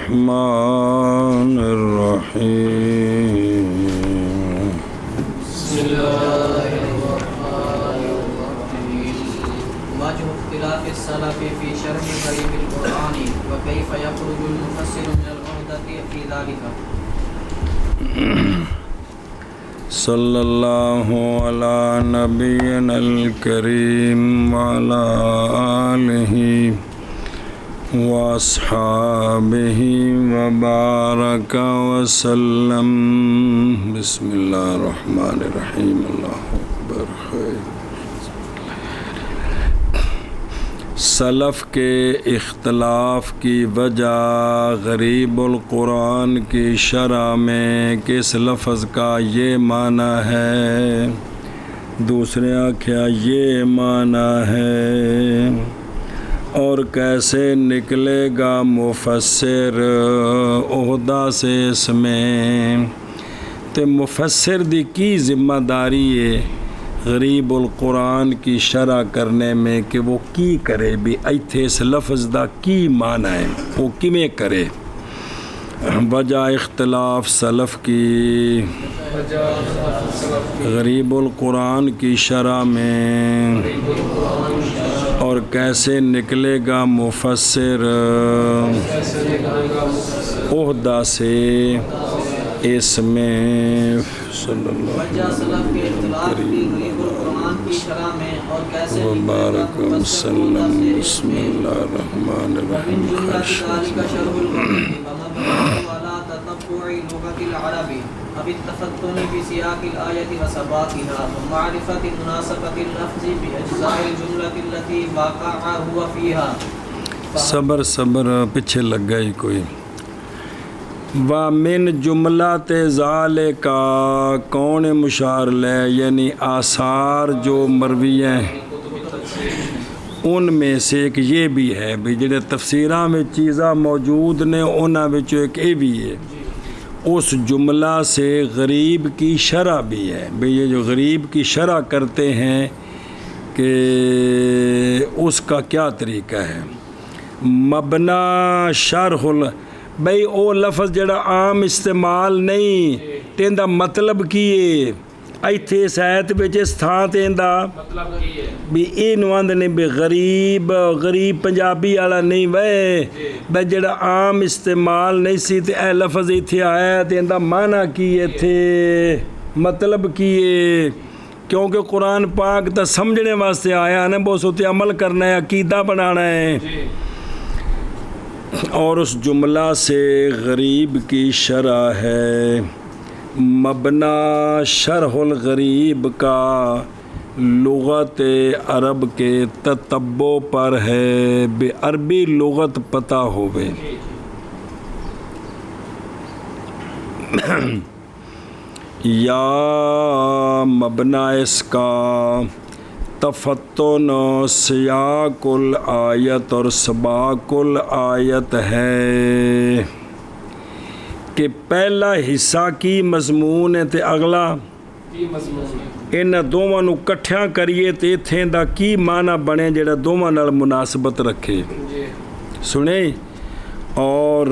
الرحمن الرحيم بسم الله الرحمن الرحيم وجه اختلاف السلف في شرح غريب القرآن وكيف يخرج المفسر من العهدة في ذلك. صلی اللہ علی نبینا الکریم وعلی آلہ واصحابہ وبارک وسلم. بسم اللہ الرحمن الرحیم. اللہ اکبر. سلف کے اختلاف کی وجہ غریب القرآن کی شرح میں کس لفظ کا یہ معنی ہے، دوسرے آخیا یہ معنی ہے، اور کیسے نکلے گا مفسر عہدہ سے اس میں. تو مفسر دی کی ذمہ داری ہے غریب القرآن کی شرح کرنے میں کہ وہ کی کرے بھی ایتھے اس لفظ دا کی معنی ہے، وہ کیویں کرے. وجہ اختلاف سلف کی غریب القرآن کی شرح میں، اور کیسے نکلے گا مفسر عہدہ سے اس میں. وجہ سلف کے اختلاف کی غریب القرآن کی شرح میں اور کیسے وبارک وسلم. بسم اللہ الرحمن الرحیم. ومن جملة ذلك شرح القرآن ومبناه على تتبع لغة العرب وبالتفطن بسياق الآية وسباقها ومعرفة مناسبة اللفظ بأجزاء الجملة التي واقع هو فيها. صبر پیچھے لگ گئی کوئی. وَمِن جملات ذَلِكَ کون مشار لے، یعنی آثار جو مروی ہیں ان میں سے ایک یہ بھی ہے بھی جڑے تفسیراں میں چیزاں موجود نے انہاں وچوں ایک یہ بھی ہے. اس جملہ سے غریب کی شرح بھی ہے بھی. یہ جو غریب کی شرح کرتے ہیں کہ اس کا کیا طریقہ ہے. مبنا شرح بھئی او لفظ جڑا عام استعمال نہیں تیندا مطلب کی ہے. ایتھے اس آیت وچ اس تھاں تیندا بھی اے نواند نے بھی غریب پنجابی والا نہیں وے بھئی جڑا عام استعمال نہیں سی تے اے لفظ ایتھے آیا تیندا معنی کی ہے تھے مطلب کی ہے. کیونکہ قرآن پاک تا سمجھنے واسطے آیا نا، بہت سوتے عمل کرنا ہے، عقیدہ بنانا ہے. اور اس جملہ سے غریب کی شرح ہے مبنا شرح الغریب کا لغت عرب کے تتبع پر ہے بے عربی لغت پتہ ہوئے. یا مبنا اس کا تفتن سیاق الآیت اور سباق الآیت ہے کہ پہلا حصہ کی مضمون ہے تے اگلا ان دونوں نو کٹھیاں کریے تے ایتھے دا کی معنی بنے جڑا دونوں نال مناسبت رکھے. سنیں اور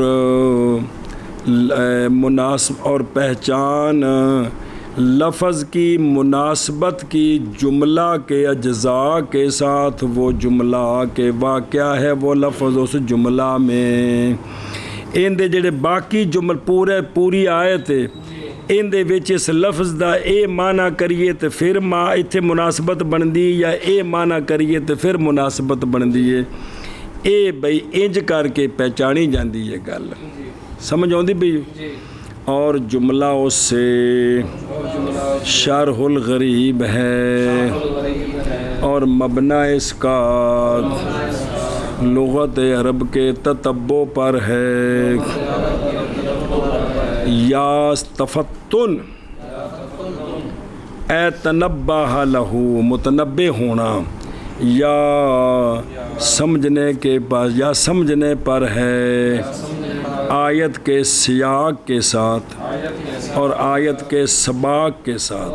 مناسب اور پہچان لفظ کی مناسبت کی جملہ کے اجزاء کے ساتھ وہ جملہ کے واقعہ ہے وہ لفظ اس جملہ میں ان دے جڑے باقی جمل پوری آیت ہے ان دے وچ اس لفظ دا اے معنی کریے تے پھر ایتھے مناسبت بندی یا اے معنی کریے تے پھر مناسبت بندی ہے. اے بھئی انج کر کے پہچانی جاندی ہے گل. سمجھ آؤندی بھئی. اور جملہ اس سے شرح الغریب ہے اور مبنا اس کا لغت عرب کے تتبع پر ہے. یا تفتن اے تنبہ لہو متنبہ ہونا، یا سمجھنے کے پاس یا سمجھنے پر ہے آیت کے سیاق کے ساتھ اور آیت کے سباق کے ساتھ.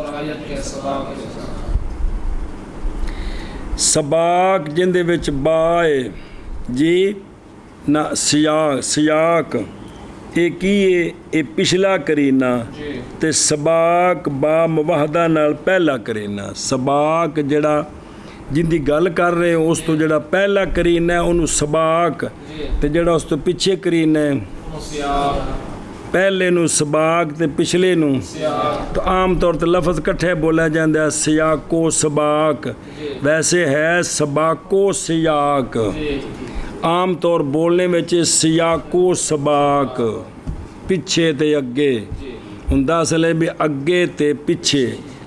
سباق جن دے وچ بائے جی نہ سیاق ਇਹ ਕੀ ਹੈ ਇਹ ਪਿਛਲਾ ਕਰੀਨਾ ਤੇ ਸਬਾਕ ਬਾ ਮੁਵਾਹਦਾ ਨਾਲ ਪਹਿਲਾ ਕਰੀਨਾ ਸਬਾਕ ਜਿਹੜਾ ਜਿੰਦੀ ਗੱਲ ਕਰ ਰਹੇ ਹੋ ਉਸ ਤੋਂ ਜਿਹੜਾ ਪਹਿਲਾ ਕਰੀਨਾ ਉਹਨੂੰ ਸਬਾਕ ਤੇ ਜਿਹੜਾ ਉਸ ਤੋਂ ਪਿੱਛੇ ਕਰੀਨਾ ਪਹਿਲੇ ਨੂੰ ਸਬਾਕ ਤੇ ਪਿਛਲੇ ਨੂੰ ਤਾਂ ਆਮ ਤੌਰ ਤੇ ਲਫ਼ਜ਼ ਇਕੱਠੇ ਬੋਲਿਆ ਜਾਂਦਾ ਸਿਆਕੋ ਸਬਾਕ ਵੈਸੇ ਹੈ ਸਬਾਕੋ ਸਿਆਕ ਆਮ ਤੌਰ ਬੋਲਣੇ ਵਿੱਚ ਸਿਆਕੋ ਸਬਾਕ ਪਿੱਛੇ ਤੇ ਅੱਗੇ ਹੁੰਦਾ ਅਸਲ ਹੈ ਵੀ ਅੱਗੇ ਤੇ ਪਿੱਛੇ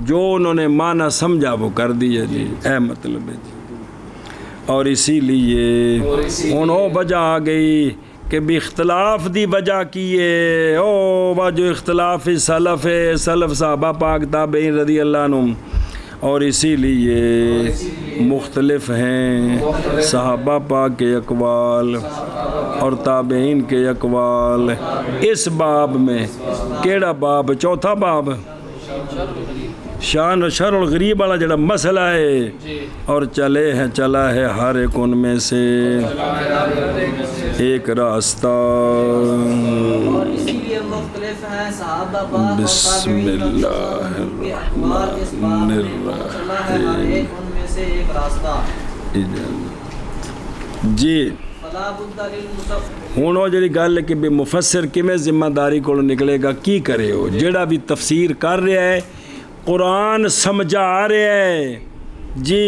جو انہوں نے معنی سمجھا وہ کر دیا جی، اے مطلب ہے جی۔ اور اسی لیے انہوں وجہ آ گئی کہ بھی اختلاف دی وجہ کی ہے، او وہ جو اختلاف سلف ہے، سلف صحابہ پاک تابعین رضی اللہ عنہم، اور اسی لیے مختلف ہیں صحابہ پاک کے اقوال اور تابعین کے اقوال۔ اس باب میں کیڑا باب؟ چوتھا باب شان و شر الغریب والا جڑا مسئلہ ہے، اور چلا ہے ہر ایک ان میں سے ایک راستہ۔ اور اسی لیے مختلف ہیں صحابہ پاک اور بسم تابعین اللہ کے اقوال اس باب میں، چلا ہے ہر ایک ان میں سے ایک راستہ۔ جی فلا بد للمصف ہوں وہ جڑی گل ہے کہ بھی مفسر کیویں ذمہ داری کو نکلے گا، کی کرے ہو جڑا بھی تفسیر کر رہا ہے، قرآن سمجھا رہا ہے جی۔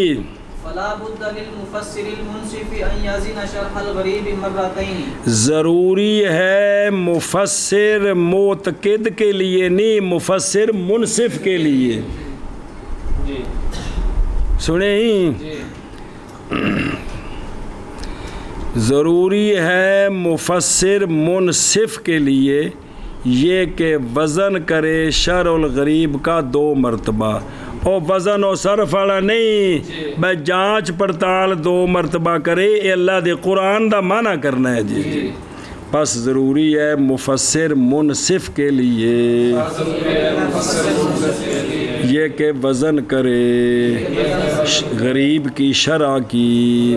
فلا بد للمفسر المنصف ان يزن شرح الغریب مرتين، ضروری ہے مفسر معتقد کے لیے نہیں، مفسر منصف کے لیے، سنیں ہی ضروری ہے مفسر منصف کے لیے یہ کہ وزن کرے شرح الغریب کا 2 مرتبہ، اور وزن و صرف والا نہیں، بھائی جانچ پڑتال 2 مرتبہ کرے، یہ اللہ دے قرآن دا معنی کرنا ہے جی۔ بس ضروری ہے مفسر منصف کے لیے یہ کہ وزن کرے غریب کی شرح کی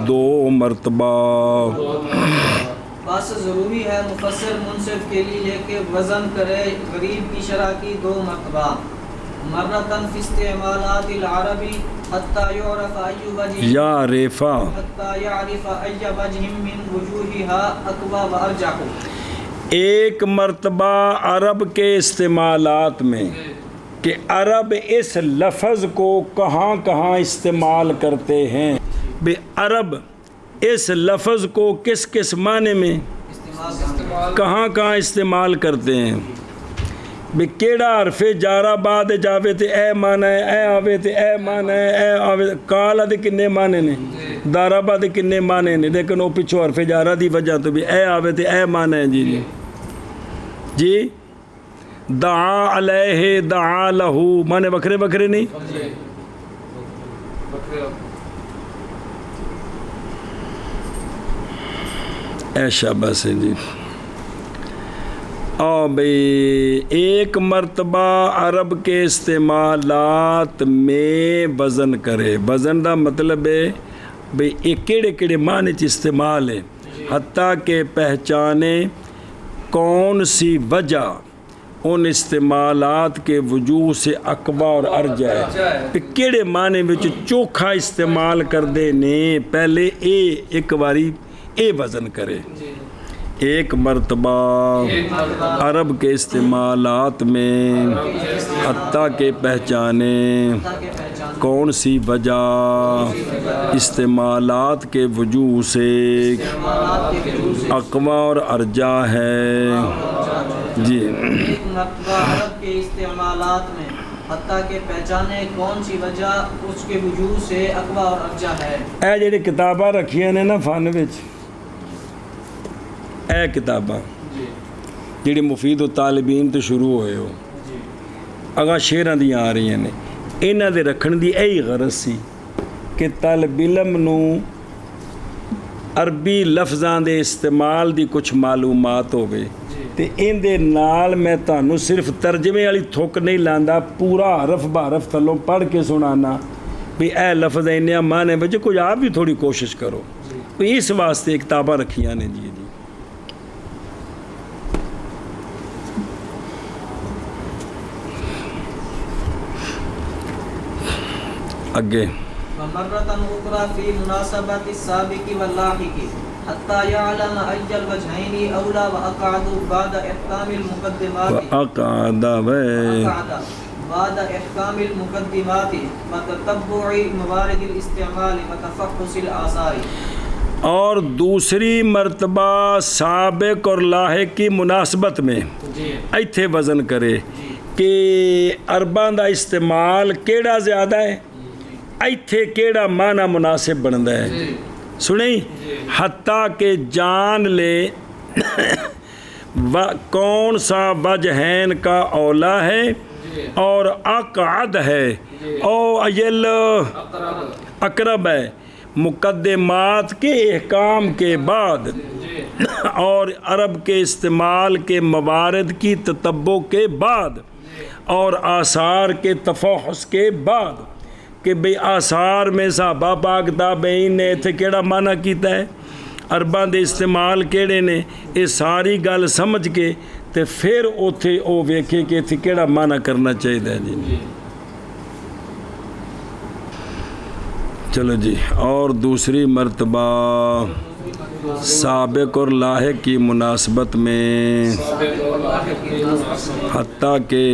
2 مرتبہ۔ بس ضروری ہے مفسر منصف کے لیے کہ وزن کرے غریب کی شرح کی 2 مرتبہ، مرتن فی استعمالات العربی حتی یعرف ای وجہ یعرف ای وجہ من وجوہها اقوی و ارجح۔ ایک مرتبہ عرب کے استعمالات میں کہ عرب اس لفظ کو کہاں کہاں استعمال کرتے ہیں، بے عرب اس لفظ کو کس کس معنی میں کہاں کہاں استعمال کرتے ہیں، بے کیڑا حرف جارہ بعد جاوے تے اے معنی ہے، اے آوے تے اے معنی ہے، اے آوے کالا دے کنے معنی نے، دارہ بعد کنے معنی نے، لیکن وہ پچھو حرف جارہ دی وجہ تو بھی اے آوے تے اے معنی ہے جی جی۔ دعا علیہ دعا لہو معنی بکھرے بکھرے نہیں، اے شاباش ہے جی۔ بھئی ایک مرتبہ عرب کے استعمالات میں وزن کرے، وزن دا مطلب ہے بھئی ایک کیڑے کیڑے معنی چ استعمال ہے، حتیٰ کہ پہچانے کون سی وجہ ان استعمالات کے وجوہ سے اقوی اور ارجح ہے، پہ کیڑے معنی وچ چوکھا استعمال کر دینے، پہلے ایک باری اے وزن کرے۔ ایک مرتبہ عرب کے استعمالات میں حتیٰ کہ پہچانے کون سی وجہ استعمالات کے وجوہ سے اقوی اور ارجح ہے جی۔ ایک مرتبہ عرب کے استعمالات میں حتیٰ کہ پہچانے کون سی وجہ اس کے وجوہ سے اقوی اور ارجح ہے۔ اے جڑی کتاباں رکھیاں نے نا فن وچ، اے کتاباں جڑی مفید الطالبین تو شروع ہوئے ہو اگاں شعراں دیاں آ رہی ہیں، انہاں دے رکھن دی یہی غرض سی کہ طالب علم نو عربی لفظاں دے استعمال دی کچھ معلومات ہوئے، تے ان دے نال میں تانوں صرف ترجمے والی تھوک نہیں لاندا، پورا حرف بحرف تھلوں پڑھ کے سنانا بھی اے لفظ انہاں معنی وچ کچھ آپ بھی تھوڑی کوشش کرو، اس واسطے کتاباں رکھیاں نے جی۔ اگے ومرة أخرى في مناسبة السابق واللاحق حتى يعلم أي الوجهين أولى وأقعد بعد إحكام المقدمات بعد إحكام المقدمات وتتبع موارد الاستعمال وتفحص الآثار۔ اور دوسری مرتبہ سابق اور لاحق کی مناسبت میں ایتھے وزن کرے کہ عرباں دا استعمال کیڑا زیادہ ہے، ایتھے کیڑا معنی مناسب بندا ہے، سنیں، حتیٰ کہ جان لے کون سا وجہین کا اولا ہے اور اقعد ہے او ایل اقرب ہے، مقدمات کے احکام کے بعد اور عرب کے استعمال کے موارد کی تتبع کے بعد اور آثار کے تفحص کے بعد کہ بھئی آثار میں صحابہ پاک تابعین نے اتھے کیڑا معنی کیتا ہے، عرباں دے استعمال کیڑے نے، یہ ساری گل سمجھ کے تے پھر اتھے او ویکھے کہ اتھے کیڑا معنی کرنا چاہیے جی۔ چلو جی، اور دوسری مرتبہ سابق اور لاحق کی مناسبت میں حتیٰ کہ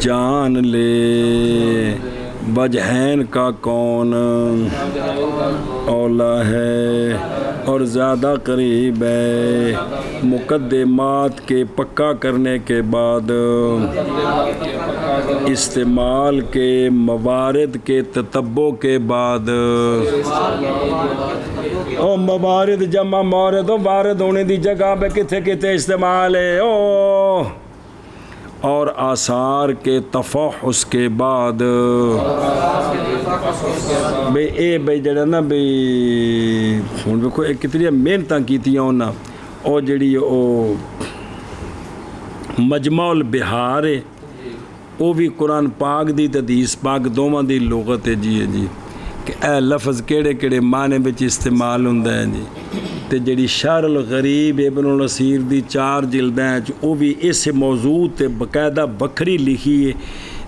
جان لے وجہین کا کون اولا ہے اور زیادہ قریب ہے، مقدمات کے پکا کرنے کے بعد استعمال کے موارد کے تتبع کے بعد، او موارد جمع مورد و وارد ہونے دی جگہ پہ کتھے کتھے استعمال ہے، او اور آثار کے تفحص کے بعد بے اے بے جڑا نا بے ہن دیکھو کتنی محنتاں کیتیاں انہاں، او جڑی او مجمع البحار ہے، وہ بھی قرآن پاک دی حدیث پاک دوواں دی لغت ہے جی کہ اے لفظ کیڑے کیڑے معنی وچ استعمال ہوندا ہے جی، تے جڑی شرح الغریب ابن الاسیر دی 4 جلداں وچ وہ بھی اس موضوع تے باقاعدہ وکھری لکھی ہے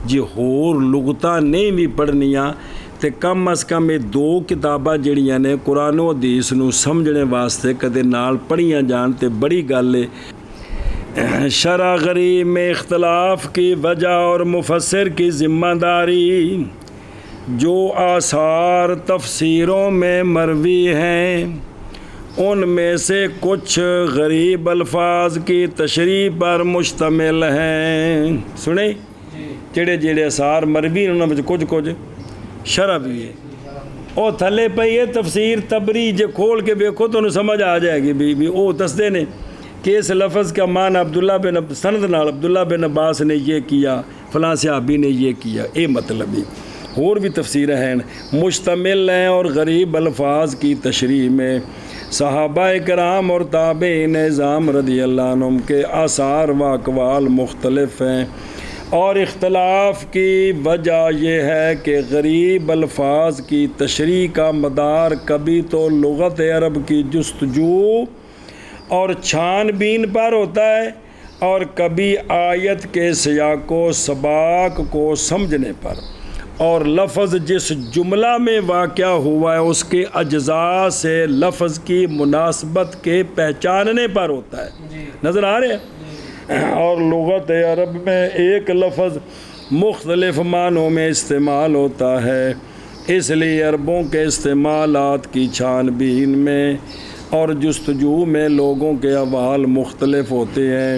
جی، ہور لغتاں نہیں بھی پڑھنیاں تے کم از کم یہ 2 کتاباں جڑیاں نے قرآن و حدیث نو سمجھنے واسطے کدے نال پڑھیاں جان تے بڑی گل ہے۔ شرح غریب میں اختلاف کی وجہ اور مفسر کی ذمہ داری، جو آثار تفسیروں میں مروی ہیں ان میں سے کچھ غریب الفاظ کی تشریح پر مشتمل ہیں، سنیں جڑے آثار مروی ہیں انہوں میں کچھ شرح بھی ہے، اور تھلے پہ یہ تفسیر تبری جو کھول کے بیکھو تو انہوں سمجھ آ جائے گی بھی وہ دستے نے کہ اس لفظ کا معنی سند نال عبداللہ بن عباس نے یہ کیا، فلاں صحابی نے یہ کیا، یہ مطلب ہی اور بھی تفسیریں ہیں مشتمل ہیں، اور غریب الفاظ کی تشریح میں صحابہ کرام اور تابعین اعظام رضی اللہ عنہم کے آثار و اقوال مختلف ہیں، اور اختلاف کی وجہ یہ ہے کہ غریب الفاظ کی تشریح کا مدار کبھی تو لغت عرب کی جستجو اور چھان بین پر ہوتا ہے، اور کبھی آیت کے سیاق و سباق کو سمجھنے پر، اور لفظ جس جملہ میں واقع ہوا ہے اس کے اجزاء سے لفظ کی مناسبت کے پہچاننے پر ہوتا ہے، نظر آ رہے ہیں۔ اور لغت عرب میں ایک لفظ مختلف معنوں میں استعمال ہوتا ہے، اس لیے عربوں کے استعمالات کی چھان بین میں اور جستجو میں لوگوں کے احوال مختلف ہوتے ہیں۔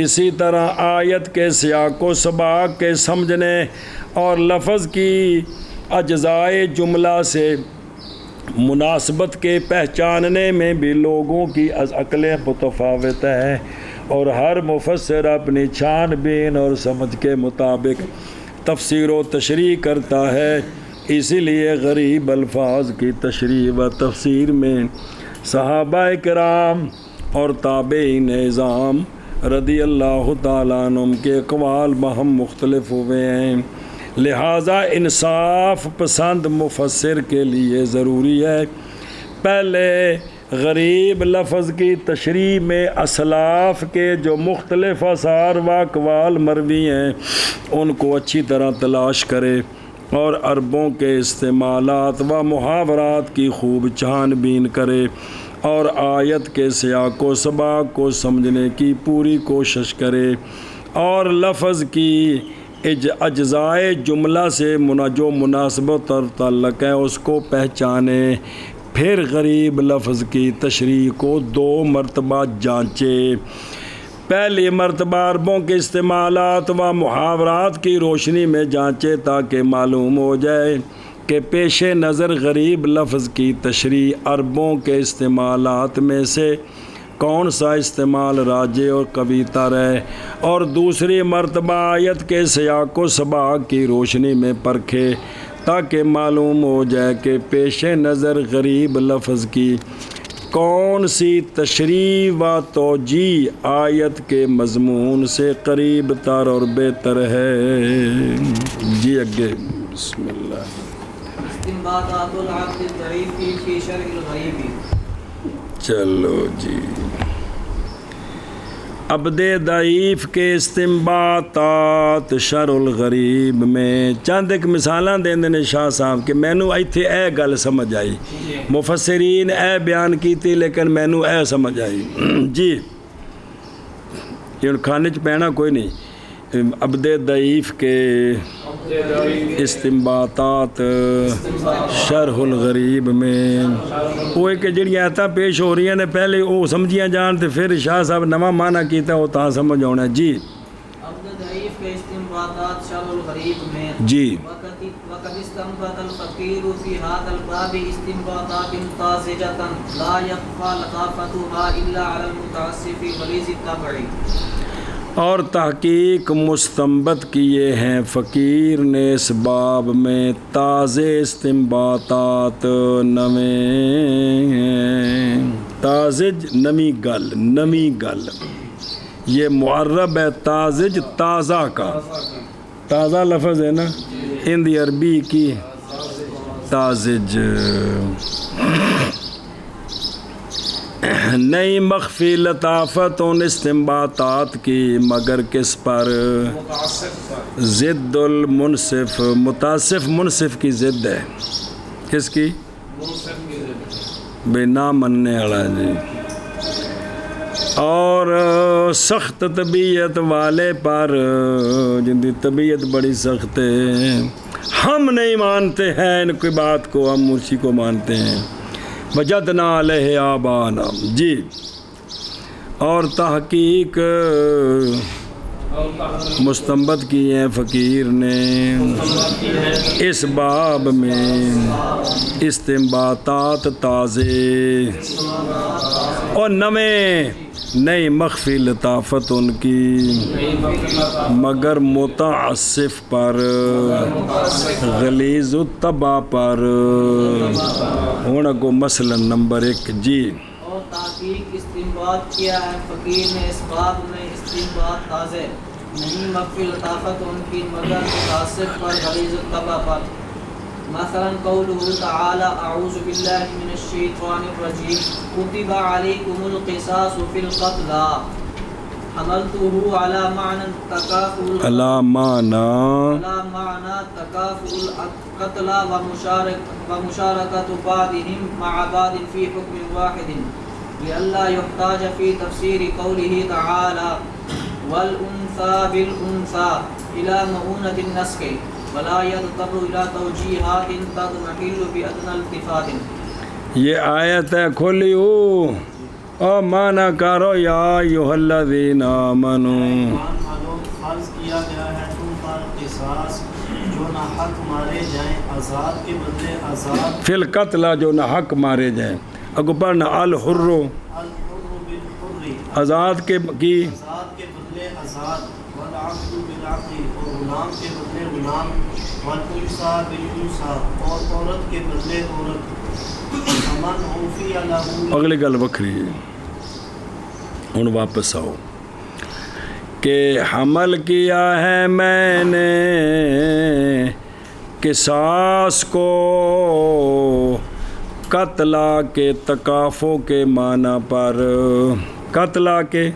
اسی طرح آیت کے سیاق و سباق کے سمجھنے اور لفظ کی اجزائے جملہ سے مناسبت کے پہچاننے میں بھی لوگوں کی عقلیں متفاوت ہیں، اور ہر مفسر اپنی چھان بین اور سمجھ کے مطابق تفسیر و تشریح کرتا ہے۔ اسی لیے غریب الفاظ کی تشریح و تفسیر میں صحابہ کرام اور تابعین اعظام رضی اللہ تعالیٰ عنہم کے اقوال بہم مختلف ہوئے ہیں، لہٰذا انصاف پسند مفسر کے لیے ضروری ہے پہلے غریب لفظ کی تشریح میں اسلاف کے جو مختلف آثار و اقوال مروی ہیں ان کو اچھی طرح تلاش کرے، اور عربوں کے استعمالات و محاورات کی خوب چھان بین کرے، اور آیت کے سیاق و سباق کو سمجھنے کی پوری کوشش کرے، اور لفظ کی اجزائے جملہ سے جو مناسبت اور تعلق ہے اس کو پہچانے، پھر غریب لفظ کی تشریح کو 2 مرتبہ جانچے۔ پہلی مرتبہ عربوں کے استعمالات و محاورات کی روشنی میں جانچے تاکہ معلوم ہو جائے کہ پیش نظر غریب لفظ کی تشریح عربوں کے استعمالات میں سے کون سا استعمال راجع اور قوی تر ہے، اور دوسری مرتبہ آیت کے سیاق و سباق کی روشنی میں پرکھے تاکہ معلوم ہو جائے کہ پیش نظر غریب لفظ کی کون سی تشریح و توجیہ آیت کے مضمون سے قریب تر اور بہتر ہے۔ جی اگے بسم اللہ۔ استنباطات العبد الضعیف فی شرع الغریب۔ چلو جی، عبد ضعیف کے استنباطات شرع الغریب میں چند ایک مثالاں دیندے نے شاہ صاحب کہ مینوں ایتھے اے گل سمجھ آئی، مفسرین اے بیان کیتی لیکن مینوں اے سمجھ آئی۔ جی یہ کھانے چ پینا کوئی نہیں، عبد ضعیف کے استنباطات شرح الغریب میں وہ کہ جڑیاں آیتاں پیش ہو رہی ہیں پہلے وہ سمجھیاں جان تے پھر شاہ صاحب نواں معنی کیتا وہ تاں سمجھ آنا۔ جی عبد ضعیف کے استنباطات شرح الغریب میں جی وقد استنبط الفقیر فی هذا الباب استنباطات طازجة لا يخفى لطافتها الا على المتعسف غلیظ الطبع۔ اور تحقیق مستنبط کیے ہیں فقیر نے اس باب میں تازے استنباطات نویں تازج نمی گل یہ معرب ہے تازج تازہ کا، تازہ لفظ ہے نا ہندی عربی کی تازج، نئی مخفی لطافت ان استنباطات کی مگر کس پر؟ ضد المنصف، متاسف منصف کی ضد ہے، کس کی؟ بے نہ مننے والا جی، اور سخت طبیعت والے پر جن کی طبیعت بڑی سخت ہے، ہم نہیں مانتے ہیں ان کی بات کو، ہم اسی کو مانتے ہیں، وجدنا علیہ آبانا۔ جی اور تحقیق مستنبط کی ہیں فقیر نے اس باب میں استنباطات تازے اور نئی مخفی لطافت ان کی مگر متعصف پر غلیظ الطبع پر ہونا کو مثلا نمبر 1۔ جی اور تحقیق استنباط کیا ہے فقیر نے اس باب میں استنباط تازے نہیں مخفی لطافت ان کی مگر متعصف پر غلیظ الطبع پر، مثلا قوله تعالی اعوذ باللہ من الشیطان الرجیم کتب علیکم القصاص فی القتلى حملته على معنى تکافؤ القتل ومشارکة بعضهم مع بعض في حكم واحد لئلا يحتاج في تفسير قوله تعالى والأنثى بالأنثى إلى مؤونة النسخ ولا يضطر إلى توجيهات تضمحل بأدنى التفات۔ یہ آیت ہے کھولی او مانا کرو یا ایھا الذین آمنوا، فرض کیا گیا ہے تم پر قصاص جو نہ حق مارے جائیں آزاد کے بدلے آزاد، فی القتل جو نہ حق مارے جائیں، اگو پڑھنا الحر الحر بالحر آزاد کے کی آزاد کے بدلے آزاد، والعبد بالعبد اور غلام کے بدلے غلام، والانثى بالانثى اور عورت کے بدلے عورت، امن عوفی لہ۔ اگلی گل وکری ہے، ہن واپس آؤ کہ حمل کیا ہے میں نے قصاص کو قتلا کے تکافؤ کے معنی پر، قتلا کے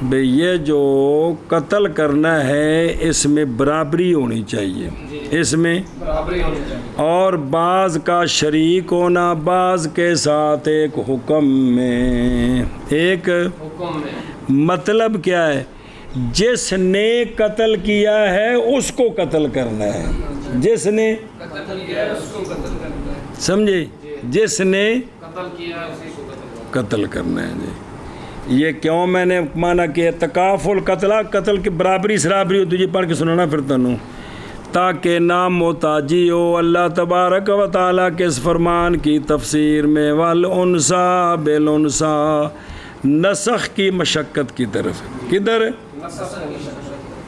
بھئی یہ جو قتل کرنا ہے اس میں برابری ہونی چاہیے، اس میں اور بعض کا شریک ہونا، بعض کے ساتھ ایک حکم میں، ایک مطلب کیا ہے؟ جس نے قتل کیا ہے اس کو قتل کرنا ہے، جس نے سمجھے، جس نے قتل کرنا ہے۔ جی یہ کیوں میں نے مانا کہ تکافل قتل کی برابری سرابری ہو، تجھے پڑھ کے سنانا پھر تنوں، تاکہ نام محتاجی ہو اللہ تبارک و تعالیٰ کے اس فرمان کی تفسیر میں والانسا بالانسا، نسخ کی مشقت کی طرف، کدھر؟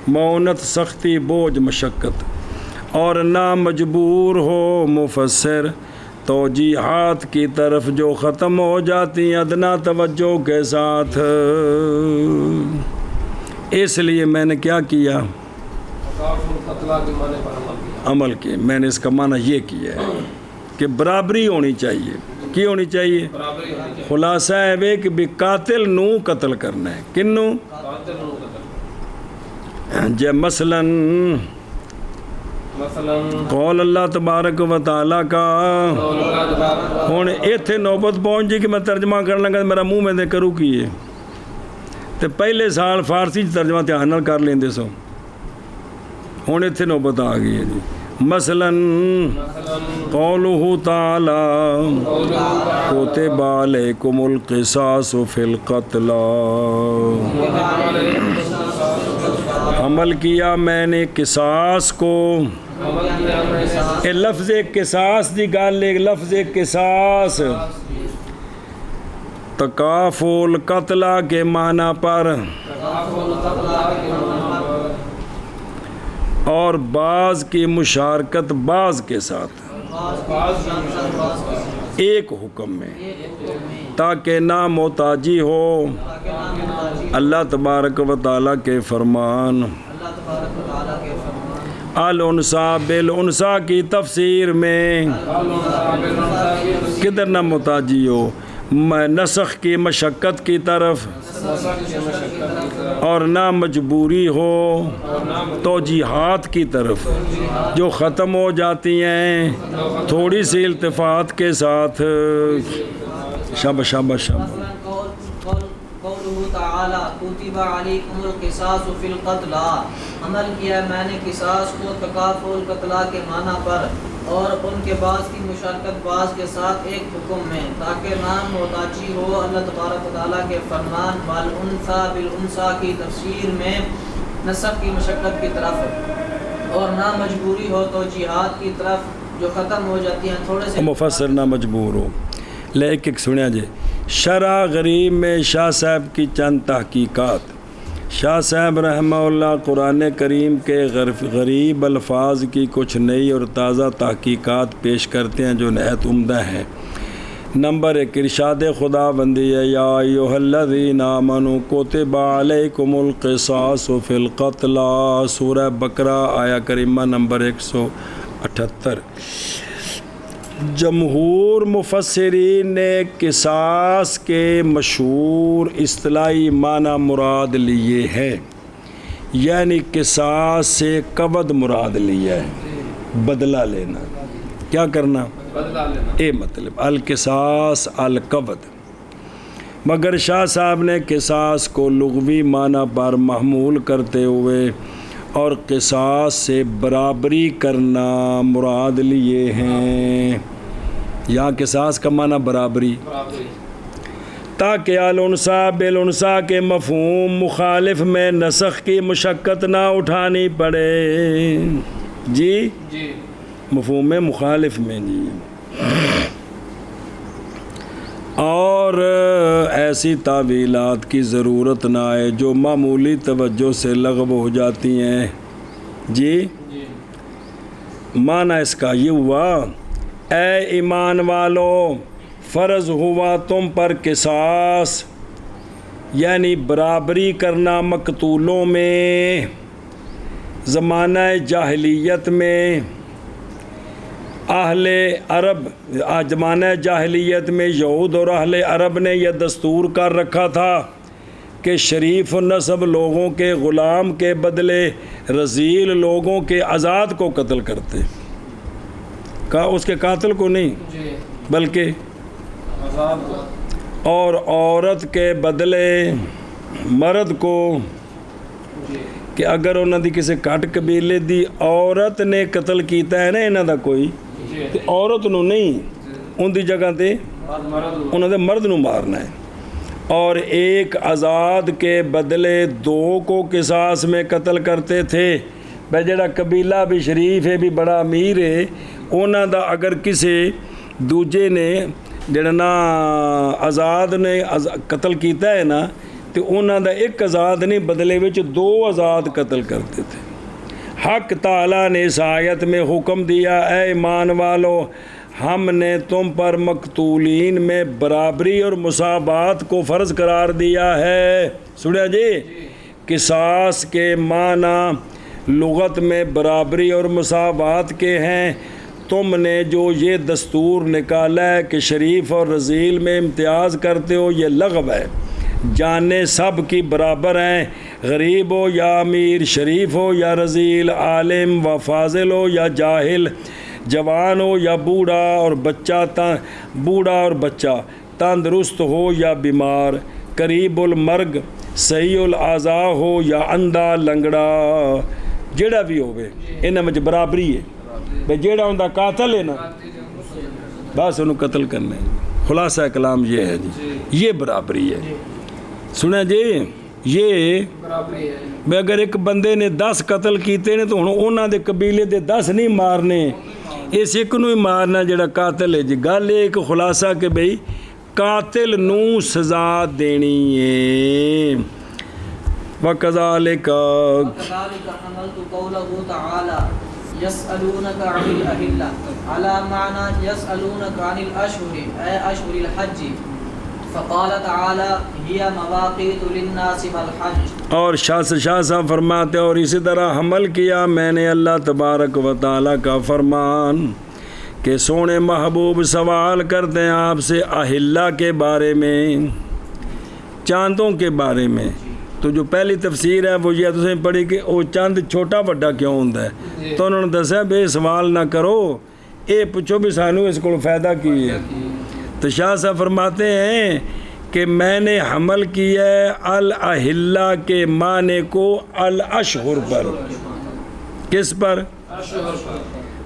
مونت سختی بوجھ مشقت، اور نہ مجبور ہو مفسر توجیحات کی طرف جو ختم ہو جاتی ہیں ادنا توجہ کے ساتھ۔ اس لیے میں نے کیا کیا؟ عمل کیے۔ میں نے اس کا معنی یہ کیا ہے کہ برابری ہونی چاہیے۔ کی ہونی چاہیے؟ خلاصہ ہے کہ بھی قاتل نو قتل کرنا ہے، کن نو؟ جے مثلاً قول اللہ تبارک و تعالیٰ کا ہوں ایتھے نوبت پہنچ جی کہ میں ترجمہ کر لگا میرا منہ میں دے کروں کیے تو پہلے سال فارسی ترجمہ دھیان نال کر لیندے سو، ہوں ایتھے نوبت آ گئی ہے جی۔ مثلاً قولہ تعالیٰ کتب علیکم القصاص فی القتل، عمل کیا میں نے قصاص کو، لفظ قصاص دی گل، لفظ قصاص تکافل قتلہ کے معنی پر اور بعض کی مشارکت بعض کے ساتھ ایک حکم میں، تاکہ نہ محتاجی ہو اللہ تبارک و تعالیٰ کے فرمان۔ الانسا بالانسا کی تفسیر میں کدھر نہ محتاجی ہو، نسخ کی مشقت کی طرف، اور نہ مجبوری ہو توجیحات کی طرف جو ختم ہو جاتی ہیں تھوڑی سی التفات کے ساتھ۔ شاباش شاباش شاباش۔ قولہ تعالی کتب علیکم القصاص فی القتل، عمل کیا میں نے قصاص کو تکافل قتلہ کے معنی پر اور ان کے بعض کی مشارکت بعض کے ساتھ ایک حکم میں، تاکہ نہ محتاجی ہو اللہ تبارک و تعالیٰ کے فرمان والانثى بالانثى کی تفسیر میں نسب کی مشقت کی طرف، اور نہ مجبوری ہو توجیحات کی طرف جو ختم ہو جاتی ہیں تھوڑے سے مفسر نہ مجبور ہو۔ لے ایک سنیا جی، شرح غریب میں شاہ صاحب کی چند تحقیقات۔ شاہ صاحب رحمہ اللہ قرآن کریم کے غریب الفاظ کی کچھ نئی اور تازہ تحقیقات پیش کرتے ہیں جو نہایت عمدہ ہیں۔ نمبر 1، ارشاد خدا بندی ہے یا ایھا الذین آمنوا کتب علیکم القصاص فی القتل، سورہ بقرہ آیا کریمہ نمبر 178۔ جمہور مفسرین نے قصاص کے مشہور اصطلاحی معنی مراد لیے ہیں، یعنی قصاص سے قود مراد لیا ہے، بدلہ لینا، کیا کرنا؟ بدلہ لینا، اے مطلب القصاص القود۔ مگر شاہ صاحب نے قصاص کو لغوی معنی پر محمول کرتے ہوئے اور قصاص سے برابری کرنا مراد لیے ہیں۔ یہاں قصاص کا معنی برابری، تاکہ الانثى بالانثى کے مفہوم مخالف میں نسخ کی مشقت نہ اٹھانی پڑے۔ جی مفہوم مخالف میں جی، اور ایسی تعویلات کی ضرورت نہ آئے جو معمولی توجہ سے لغو ہو جاتی ہیں۔ جی معنی اس کا یہ ہوا، اے ایمان والو فرض ہوا تم پر قصاص، یعنی برابری کرنا مقتولوں میں۔ زمانہ جاہلیت میں اہل عرب، زمانہ جاہلیت میں یہود اور اہل عرب نے یہ دستور کر رکھا تھا کہ شریف نسب لوگوں کے غلام کے بدلے رذیل لوگوں کے آزاد کو قتل کرتے، اس کے قاتل کو نہیں بلکہ اور عورت کے بدلے مرد کو، کہ اگر انہوں نے کسی کٹ قبیلے دی عورت نے قتل کیتا ہے نا انہوں دا کوئی، تو عورت نو نہیں، ان دی جگہ تے انہوں نے مرد نو مارنا ہے۔ اور ایک آزاد کے بدلے 2 کو قصاص میں قتل کرتے تھے۔ بھائی جڑا قبیلہ بھی شریف ہے بھی بڑا امیر ہے انہاں دا اگر کسی دوجے نے جڑا نا آزاد نے قتل کیتا ہے نا تو انہاں دا ایک آزاد نہیں بدلے وچ 2 آزاد قتل کرتے تھے۔ حق تعالیٰ نے اس آیت میں حکم دیا اے ایمان والو ہم نے تم پر مقتولین میں برابری اور مساوات کو فرض قرار دیا ہے۔ سنیا جی، قصاص کے معنی لغت میں برابری اور مساوات کے ہیں۔ تم نے جو یہ دستور نکالا ہے کہ شریف اور رذیل میں امتیاز کرتے ہو یہ لغو ہے۔ جانیں سب کی برابر ہیں، غریب ہو یا امیر، شریف ہو یا رذیل، عالم و فاضل ہو یا جاہل، جوان ہو یا بوڑھا اور بچہ، تندرست ہو یا بیمار، قریب المرگ، صحیح الاعضاء ہو یا اندھا لنگڑا، جیڑا بھی ہوئے انہاں وچ برابری ہے۔ بھئی جیڑا ہوندا قاتل ہے نا بس انہوں قتل کرنا ہے۔ خلاصہ کلام یہ ہے جی، یہ برابری ہے۔ سنیں جی، یہ بھئی اگر ایک بندے نے 10 قتل کیتے نے تو انہاں دے قبیلے دے 10 نہیں مارنے، اس ایک نو ہی مارنا جڑا قاتل ہے جی۔ گل ایک خلاصہ کہ بھئی قاتل نو سزا دینی ہے۔ وَكَذَلِكَ حملت قوله تعالى يسألونك عن الأهلة على معنى يسألونك عن الأشهر أي أشهر الحج، فقال تعالى هي مواقيت للناس والحج۔ اور شاہ صاحب فرماتے اور اسی طرح حمل کیا میں نے اللہ تبارک و تعالیٰ کا فرمان کہ سونے محبوب سوال کرتے ہیں آپ سے اہلہ کے بارے میں، چاندوں کے بارے میں۔ تو جو پہلی تفسیر ہے وہ یہ تسیں پڑھی کہ وہ چاند چھوٹا بڑا کیوں ہوتا ہے، تو انہوں نے دسیا بے سوال نہ کرو، اے پوچھو بھی سانو اس کو فائدہ کی ہے۔ تو شاہ صاحب فرماتے ہیں کہ میں نے حمل کیا ہے الاہلہ کے معنی کو الاشہر پر۔ کس پر؟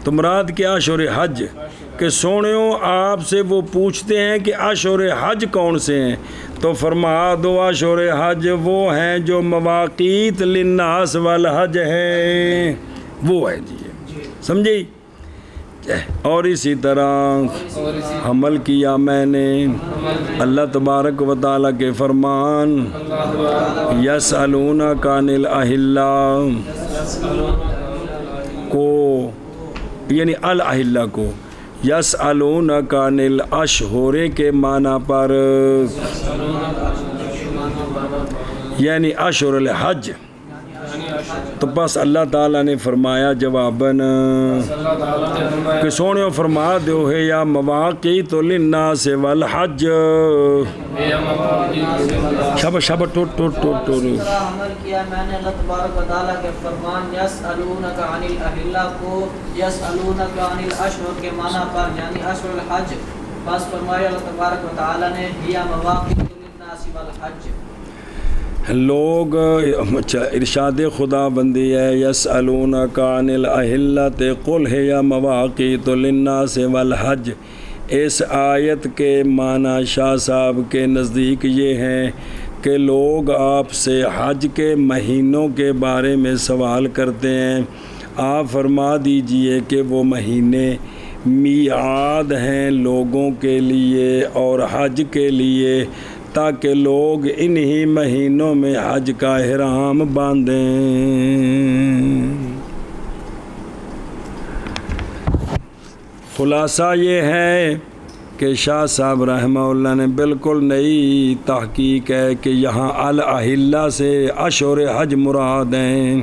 تو مراد کیا؟ اشہر حج۔ کہ سونیوں آپ سے وہ پوچھتے ہیں کہ اشہر حج کون سے ہیں، تو فرما دو اشہر حج وہ ہیں جو مواقیت للناس والحج ہیں، وہ ہے جی، سمجھی؟ اور اسی طرح حمل کیا میں نے اللہ تبارک و تعالیٰ کے فرمان یسألونک عن الاہلہ کو، یعنی الاہلہ کو، یسألونک عن الاشہر کے معنی پر، یعنی اشہر الحج۔ تو بس اللہ تعالیٰ نے فرمایا جواباً کہ سونیوں فرما دو ہے یا مواقیت للناس والحج۔ شابہ ٹوٹ عمل کیا میں نے اللہ تبارک و تعالیٰ کے فرمان یسألونک عن الاہلہ کو یسألونک عن الاشہر کے معنی پر، یعنی اشہر الحج۔ بس فرمایا اللہ تبارک و تعالیٰ نے یا مواقیت للناس والحج۔ لوگ ارشاد خدا بندی ہے یسألونک عن الاہلۃ قل ہی مواقیت للناس والحج۔ اس آیت کے معنی شاہ صاحب کے نزدیک یہ ہیں کہ لوگ آپ سے حج کے مہینوں کے بارے میں سوال کرتے ہیں، آپ فرما دیجئے کہ وہ مہینے میعاد ہیں لوگوں کے لیے اور حج کے لیے، تاکہ لوگ انہی مہینوں میں حج کا احرام باندھیں۔ خلاصہ یہ ہے کہ شاہ صاحب رحمہ اللہ نے بالکل نئی تحقیق ہے کہ یہاں الاہلہ سے اشہر حج مراد ہیں،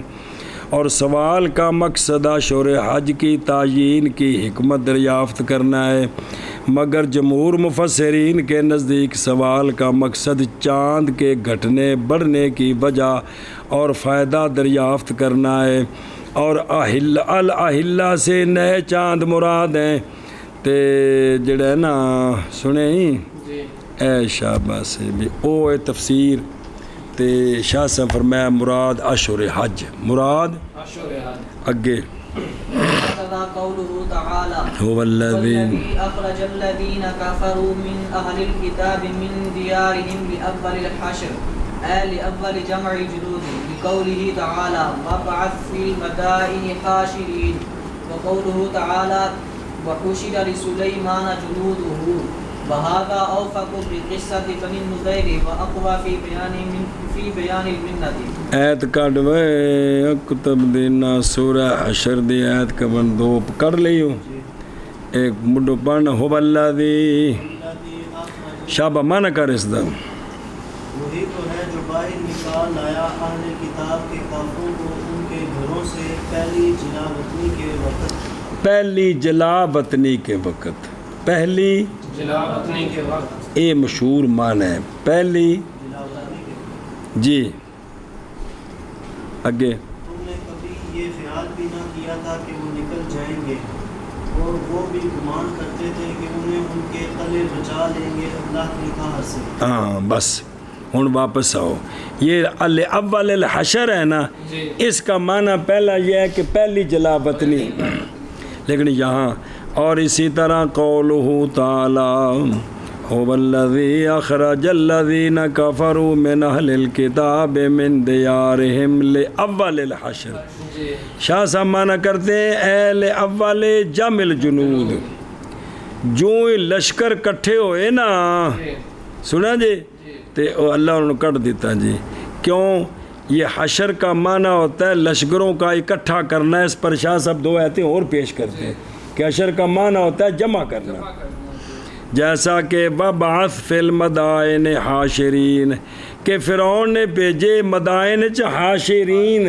اور سوال کا مقصد اشہر حج کی تعیین کی حکمت دریافت کرنا ہے، مگر جمہور مفسرین کے نزدیک سوال کا مقصد چاند کے گھٹنے بڑھنے کی وجہ اور فائدہ دریافت کرنا ہے، اور الاہلہ سے نئے چاند مراد ہیں۔ تے جڑا ہے نا سنیں اے شاباش بھی او اے تفسیر تے شاہ صاحب فرمایا مراد اشہر حج، مراد اگے هكذا قوله تعالى هو الذي أخرج الذين كفروا من أهل الكتاب من ديارهم لأول الحشر لأول جمع جلود لقوله تعالى وابعث في المدائن حاشرين وقوله تعالى وحشر لسليمان جنوده وهذا أوفق بقصة بني النضير وأقوى في بيان المنة ایت کڈ وے کتب دینا سورہ حشر دی ایت کا بندو کر لیو ایک مڈو پڑھنا ہو الذی شابہ مانا کر اس دا وہی تو ہے جو باہر نکال لایا اہل کتاب کے کافروں کو ان کے گھروں سے پہلی جلا وطنی کے وقت، پہلی جلا وطنی کے وقت، پہلی جلا وطنی کے وقت، اے مشہور معنی ہے پہلی جلا وطنی کے وقت۔ جی اگے تم نے کبھی یہ خیال بھی نہ کیا تھا کہ وہ نکل جائیں گے، اور وہ بھی گمان کرتے تھے کہ انہیں ان کے تلے بچا لیں گے اللہ کی قہر سے۔ ہاں بس ہن واپس آؤ، یہ اول الحشر ہے نا، اس کا معنی پہلا یہ ہے کہ پہلی جلا وطنی، لیکن یہاں اور اسی طرح قولہ تعالی هو الذی اخرج الذین کفروا من اہل الکتاب من دیارہم لاول الحشر، شاہ صاحب معنی کرتے ہیں اہل اول جمع الجنود، جو لشکر کٹھے ہوئے نا، سنا جی تے اللہ انہوں نے کٹ دیتا جی، کیوں؟ یہ حشر کا معنی ہوتا ہے لشکروں کا اکٹھا کرنا، اس پر شاہ صاحب دو آیتیں اور پیش کرتے ہیں کہ حشر کا معنی ہوتا ہے جمع کرنا، جیسا کہ وَبَعَثْ فِي الْمَدَائِنِ حاشرین، کہ فرعون نے بھیجے مدائن چ حاشرین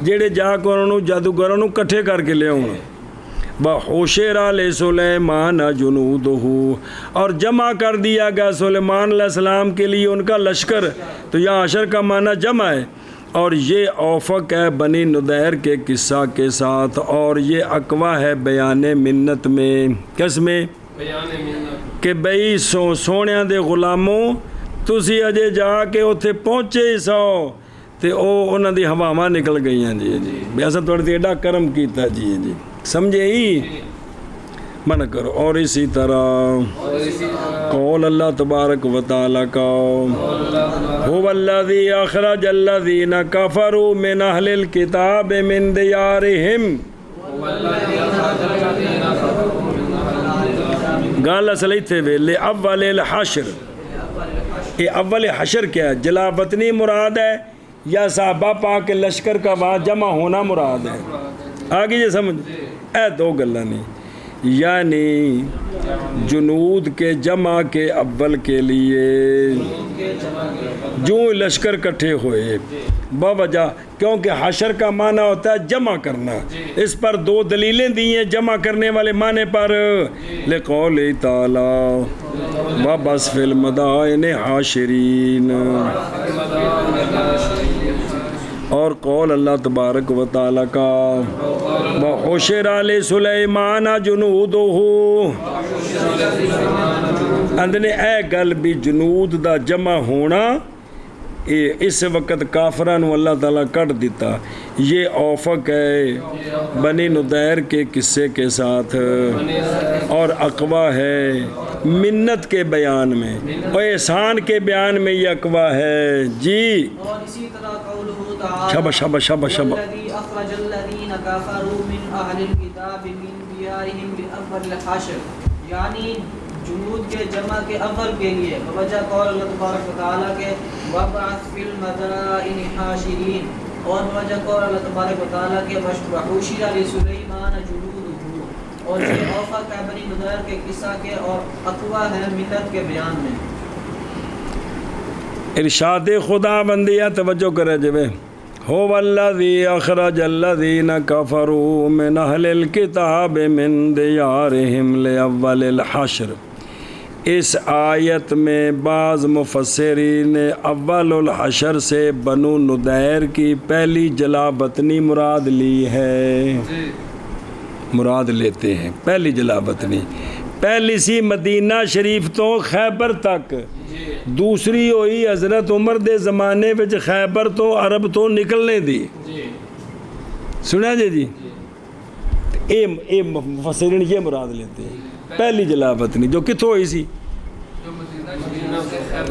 جڑے جا کے انہوں جادوگروں نوں کٹھے کر کے لے آؤں، وَحُشِرَ لِسُلَيْمَانَ جُنُودُهُ، اور جمع کر دیا گیا سلیمان علیہ السلام کے لیے ان کا لشکر، تو یہاں حشر کا معنی جمع ہے، اور یہ اوفق ہے بنی نضیر کے قصہ کے ساتھ، اور یہ اقوا ہے بیان منت میں، کس میں؟ کہ بئی سونیاں دے غلاموں تسی اجے جا کے اتھے پہنچے ہی سو تے او انہاں دی ہواواں نکل گئیاں جی جی بیاسا توڑی تے ایڈا کرم کیتا جی جی سمجھے ہی منع کرو۔ اور اسی طرح قول اللہ تبارک و تعالیٰ کا هو الذی اخرج الذین کفروا من اہل الکتاب من دیارہم، گال اصلی تھے ویلے اول الحشر، یہ اول حشر کیا ہے؟ جلا وطنی مراد ہے یا صحابہ پاک کے لشکر کا وہاں جمع ہونا مراد ہے؟ آگے یہ سمجھ اے دو گلہ نہیں، یعنی جنود کے جمع کے اول کے لیے جو لشکر کٹھے ہوئے بوجہ، کیونکہ حشر کا معنی ہوتا ہے جمع کرنا، اس پر دو دلیلیں دی ہیں جمع کرنے والے معنی پر، لقول تعالی وَبَعَثْ فِي الْمَدَائِنِ حَاشِرِينَ، اور قول اللہ تبارک و تعالی کا وَحُشِرَ لِسُلَيْمَانَ جُنُودُهُ، اندنے اے گل بھی جنود دا جمع ہونا اس وقت کافران اللہ تعالیٰ کٹ دیتا، یہ اوفق ہے بنی نضیر کے قصے کے ساتھ، اور اقوا ہے منت کے بیان میں اور احسان کے بیان میں، یہ اقوا ہے جی۔ اور اسی طرح قولہ تعالی شبہ شبہ شبہ شبہ والذی اخرج الذین کفروا من اہل الکتاب من دیارہم لاول الحشر، یعنی جنود کے جمع کے اول کے لیے، وجہ قول اللہ تبارک و تعالیٰ کے وَبَعَثْ فِي الْمَدَائِنِ حَاشِرِينَ، اور وجہ قول اللہ تبارک و تعالیٰ کے وَحُشِرَ لِسُلَيْمَانَ جُنُودُهُ، اور یہ اوفق ہے بنی نضیر کے قصہ کے اور اقوا ہے ملت کے بیان میں۔ ارشاد خدا بندیہ توجہ کرے جبے هو الذی اخرج الذین کفروا من اہل الکتاب من دیارہم لاول الحشر، اس آیت میں بعض مفسرین نے اول الحشر سے بنو نضیر کی پہلی جلا وطنی مراد لی ہے، مراد لیتے ہیں پہلی جلا وطنی، پہلی سی مدینہ شریف تو خیبر تک، دوسری ہوئی حضرت عمر دے زمانے وچ خیبر تو عرب تو نکلنے دی، سنیا جی اے مفسرین یہ مراد لیتے ہیں۔ پہلی جلا وطنی جو کتھوں ہوئی سی،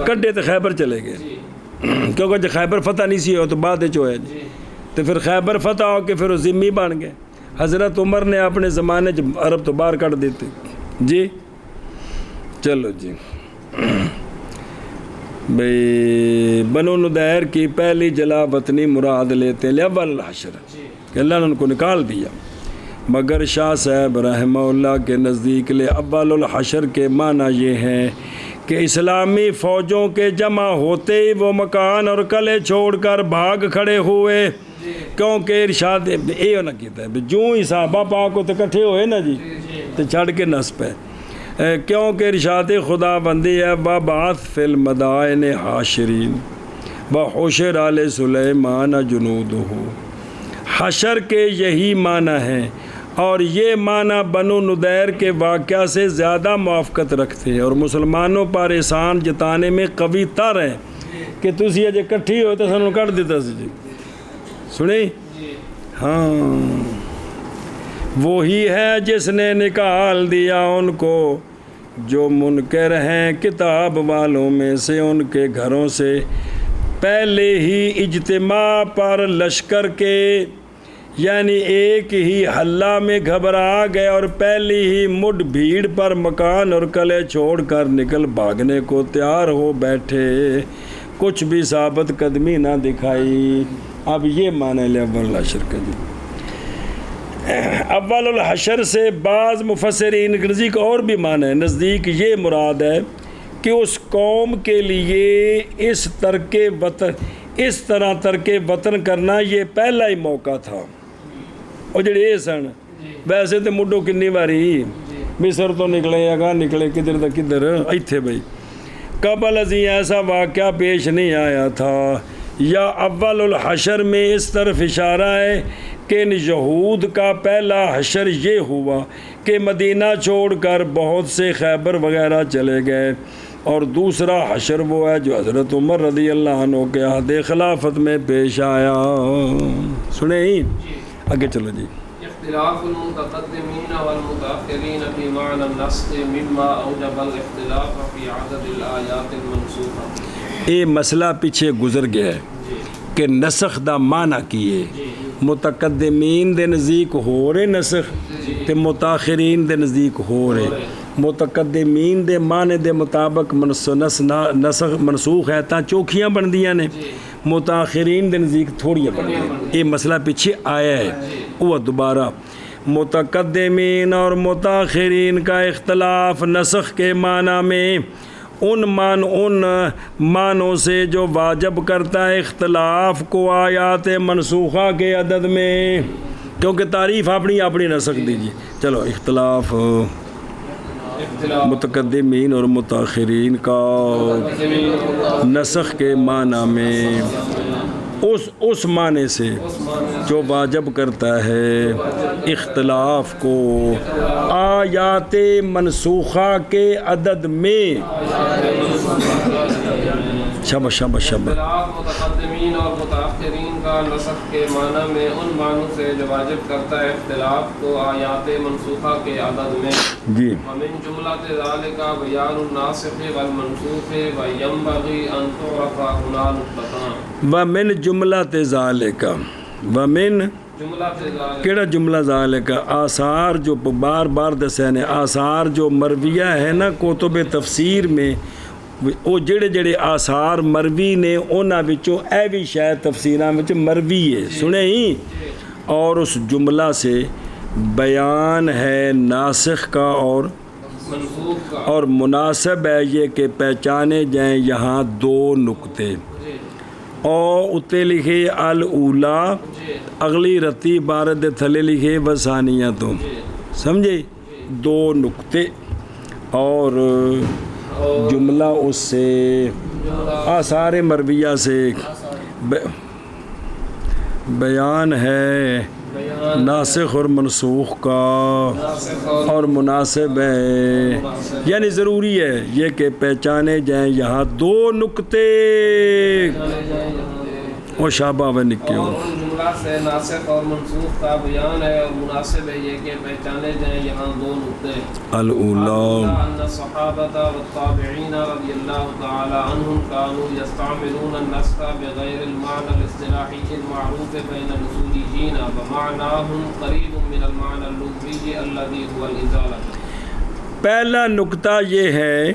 کڈے تو خیبر چلے گئے، کیونکہ جب خیبر فتح نہیں سی ہو تو بعد جو ہے جی، تو پھر خیبر فتح ہو کے پھر وہ ذمی بن گئے۔ حضرت عمر نے اپنے زمانے عرب تو باہر کٹ دیتے جی۔ چلو جی بھئی بنو نضیر کی پہلی جلا وطنی مراد لیتے ہیں اول الحشر کہ اللہ نے ان کو نکال دیا، مگر شاہ صاحب رحمہ اللہ کے نزدیک لے اول الحشر کے معنی یہ ہیں کہ اسلامی فوجوں کے جمع ہوتے ہی وہ مکان اور قلعے چھوڑ کر بھاگ کھڑے ہوئے، کیونکہ ارشاد یہ نہ کیتا ہے جو ہی صحابہ پاک کو کٹھے ہوئے نا جی تو چھڑ کے نس پہ، کیونکہ ارشاد خدا بندی ہے وَبَعَثْ فِي الْمَدَائِنِ حاشرین وَحُشِرَ آلِ سُلَيْمَانَ جُنُودُهُ۔ حشر کے یہی معنی ہیں اور یہ معنی بنو نضیر کے واقعہ سے زیادہ موافقت رکھتے ہیں اور مسلمانوں پر احسان جتانے میں قوی تر ہیں کہ تسی اجے کٹھی ہوئے تو سنوں کٹ دیتا سی جی، سنی ہاں وہی ہے جس نے نکال دیا ان کو جو منکر ہیں کتاب والوں میں سے ان کے گھروں سے، پہلے ہی اجتماع پر لشکر کے یعنی ایک ہی حلہ میں گھبرا گئے اور پہلی ہی مڈ بھیڑ پر مکان اور قلعے چھوڑ کر نکل بھاگنے کو تیار ہو بیٹھے، کچھ بھی ثابت قدمی نہ دکھائی۔ اب یہ معنی لے اول الحشر کا جی۔ اول الحشر سے بعض مفسرین کے نزدیک اور بھی معنی ہے، نزدیک یہ مراد ہے کہ اس قوم کے لیے اس طرح ترک وطن کرنا یہ پہلا ہی موقع تھا۔ اور جڑے یہ سن ویسے تو مڈو کنی باری مصر تو نکلے اگاں نکلے کدھر دا کدھر ایتھے بھائی، قبل ازیں ایسا واقعہ پیش نہیں آیا تھا، یا اول الحشر میں اس طرف اشارہ ہے کہ ان یہود کا پہلا حشر یہ ہوا کہ مدینہ چھوڑ کر بہت سے خیبر وغیرہ چلے گئے، اور دوسرا حشر وہ ہے جو حضرت عمر رضی اللہ عنہ کے عہد خلافت میں پیش آیا۔ سنیں ہی آگے چلو جی۔ اختلاف المتقدمین والمتاخرین فی معنی النسخ مما اوجب الاختلاف فی عدد الآیات المنسوخہ۔ یہ مسئلہ پیچھے گزر گیا ہے کہ نسخ دا معنی کیے، متقدمین دے نزدیک ہو رہے نسخ تے متاخرین دے نزدیک ہو رہے، متقدمین دے معنی دے مطابق نسخ منسوخ ہے تا چوکھیاں بن دیاں نے، متاخرین دے نزدیک تھوڑیاں بن دیاں، یہ مسئلہ پیچھے آیا ہے۔ وہ دوبارہ متقدمین اور متاخرین کا اختلاف نسخ کے معنی میں ان معنوں سے جو واجب کرتا ہے اختلاف کو آیات منسوخہ کے عدد میں، کیونکہ تعریف اپنی نسخ دیجیے۔ چلو اختلاف متقدمین اور متاخرین کا نسخ کے معنی میں اس معنی سے جو واجب کرتا ہے اختلاف کو آیات منسوخہ کے عدد میں۔ شاباش۔ اختلاف متقدمین اور متاخرین کا نسخ کے معنی میں ان معنوں سے جو واجب کرتا ہے اختلاف کو آیات منسوخہ کے عدد میں جی۔ ومن جملۃ ذالک بیان الناسخ والمنسوخ وینبغی ان تعرف ہنا نقطتان۔ ومن جملۃ ذالک، ومن کیڑا جملہ ذالک، آثار جو بار بار دسے نے، آثار جو مرویہ ہے نا کتب تفسیر میں، وہ جڑے آثار مروی نے انہاں وچوں اے بھی شاید تفسیراں وچ مروی ہے، سنے ہی، اور اس جملہ سے بیان ہے ناسخ کا اور مناسب ہے یہ کہ پہچانے جائیں یہاں دو نقطے، اور اتے لکھے الاولا، اگلی رتی بارد تھلے لکھے وثانیہ، تو سمجھے دو نقطے، اور جملہ اس سے آثار مرویہ سے بیان ہے بیان ناسخ اور منسوخ کا ناسخ اور مناسب ہے، یعنی ضروری ہے یہ کہ پہچانے جائیں یہاں دو نقطے وہ شابہ و نکے اور ہو. ان جملہ سے ناسخ اور منسوخ کا بیان ہے، اور مناسب ہے یہ کہ پہچانے جائیں یہاں دو نقطے. الاولا ان الصحابۃ والتابعین رضی اللہ تعالی عنہم كانوا يستعملون النسخ بغیر المعنى الاصطلاحی المعروف بین الاصولیین ومعناهم قریب من المعنى اللغوی الذي هو الازالہ. پہلا نقطہ یہ ہے